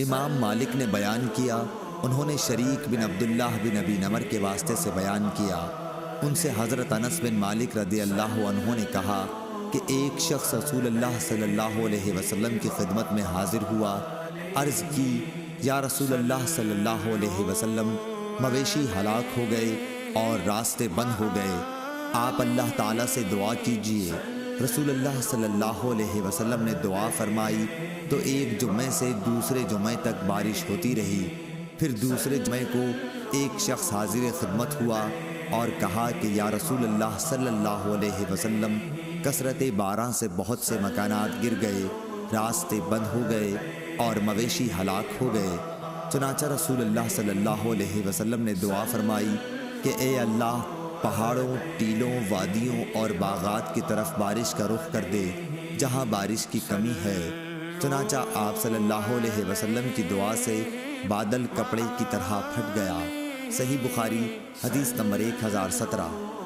امام مالک نے بیان کیا، انہوں نے شریک بن عبداللہ بن ابی نمر کے واسطے سے بیان کیا، ان سے حضرت انس بن مالک رضی اللہ عنہ نے کہا کہ ایک شخص رسول اللہ صلی اللہ علیہ وسلم کی خدمت میں حاضر ہوا، عرض کی، یا رسول اللہ صلی اللہ علیہ وسلم، مویشی ہلاک ہو گئے اور راستے بند ہو گئے، آپ اللہ تعالیٰ سے دعا کیجئے۔ رسول اللہ صلی اللہ علیہ وسلم نے دعا فرمائی تو ایک جمعے سے دوسرے جمعے تک بارش ہوتی رہی۔ پھر دوسرے جمعے کو ایک شخص حاضر خدمت ہوا اور کہا کہ یا رسول اللہ صلی اللہ علیہ وسلم، کثرت باران سے بہت سے مکانات گر گئے، راستے بند ہو گئے اور مویشی ہلاک ہو گئے۔ چنانچہ رسول اللہ صلی اللہ علیہ وسلم نے دعا فرمائی کہ اے اللہ، پہاڑوں، ٹیلوں، وادیوں اور باغات کی طرف بارش کا رخ کر دے جہاں بارش کی کمی ہے۔ چنانچہ آپ صلی اللہ علیہ وسلم کی دعا سے بادل کپڑے کی طرح پھٹ گیا۔ صحیح بخاری حدیث نمبر 1017۔